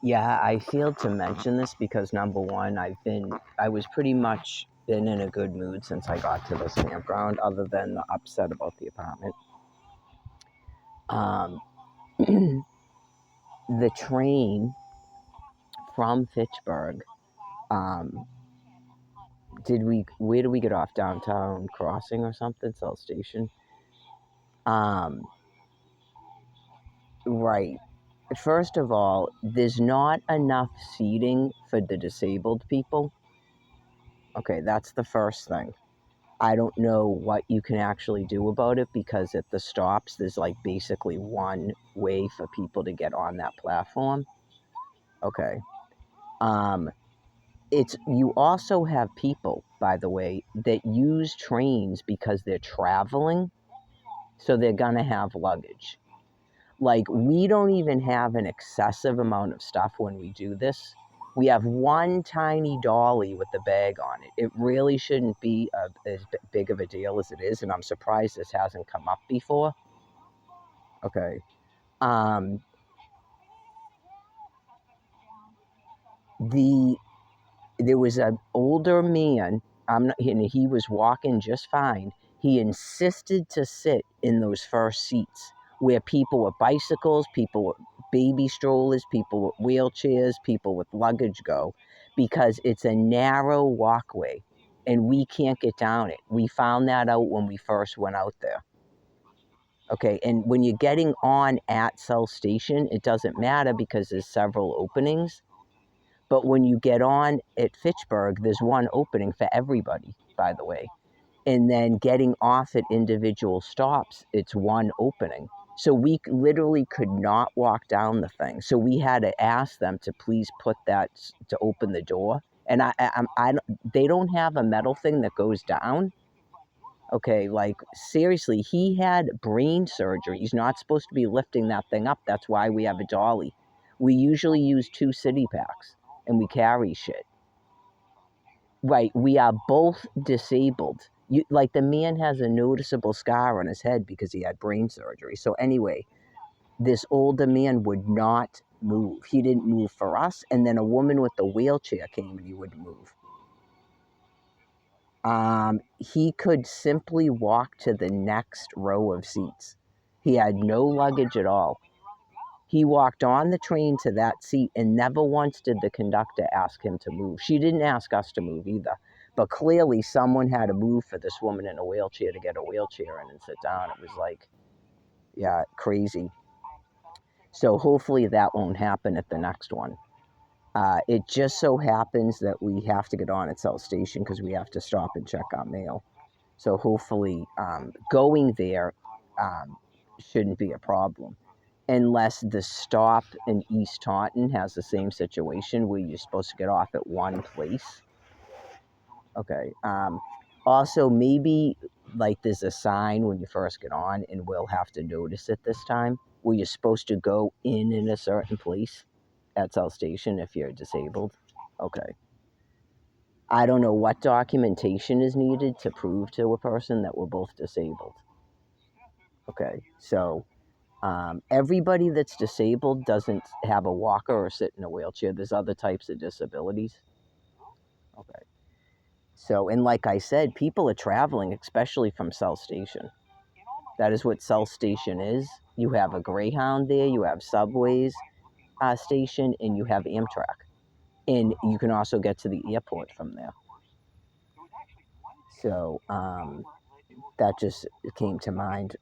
Yeah, I failed to mention this because number one, I was pretty much been in a good mood since I got to this campground, other than the upset about the apartment. Um, the train from Fitchburg, um, where did we get off? Downtown Crossing or something? South Station? Um, right. First of all, there's not enough seating for the disabled people. Okay, that's the first thing. I don't know what you can actually do about it because at the stops, there's like basically one way for people to get on that platform. Okay. Um, you also have people, by the way, that use trains because they're traveling, so they're gonna have luggage. Like, we don't even have an excessive amount of stuff when we do this. We have one tiny dolly with the bag on it. It really shouldn't be as big of a deal as it is, and I'm surprised this hasn't come up before. Okay. Um, the There was an older man. And he was walking just fine. He insisted to sit in those first seats where people with bicycles, people with baby strollers, people with wheelchairs, people with luggage go, because it's a narrow walkway and we can't get down it. We found that out when we first went out there. Okay, and when you're getting on at South Station, it doesn't matter because there's several openings. But when you get on at Fitchburg, there's one opening for everybody, by the way. And then getting off at individual stops, it's one opening. So we literally could not walk down the thing. So we had to ask them to please put that to open the door. And they don't have a metal thing that goes down. Okay, like seriously, he had brain surgery. He's not supposed to be lifting that thing up. That's why we have a dolly. We usually use 2 city packs and we carry shit. Right, we are both disabled. Like the man has a noticeable scar on his head because he had brain surgery. So anyway, this older man would not move. He didn't move for us, and then a woman with a wheelchair came and he wouldn't move. He could simply walk to the next row of seats. He had no luggage at all. He walked on the train to that seat, and never once did the conductor ask him to move. She didn't ask us to move either. But clearly, someone had to move for this woman in a wheelchair to get a wheelchair in and sit down. It was like, yeah, crazy. So hopefully that won't happen at the next one. It just so happens that we have to get on at South Station because we have to stop and check our mail. So hopefully, going there shouldn't be a problem, unless the stop in East Taunton has the same situation where you're supposed to get off at one place. Okay. Also, maybe like there's a sign when you first get on, and we'll have to notice it this time, where you're supposed to go in a certain place at South Station if you're disabled. Okay. I don't know what documentation is needed to prove to a person that we're both disabled. Okay. So everybody that's disabled doesn't have a walker or sit in a wheelchair. There's other types of disabilities. Okay. So, and like I said, people are traveling, especially from South Station. That is what South Station is. You have a Greyhound there, you have Subways station, and you have Amtrak. And you can also get to the airport from there. So that just came to mind.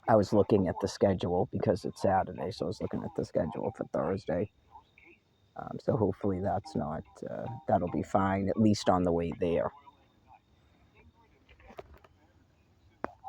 I was looking at the schedule because it's Saturday, so I was looking at the schedule for Thursday. So hopefully that'll be fine, at least on the way there.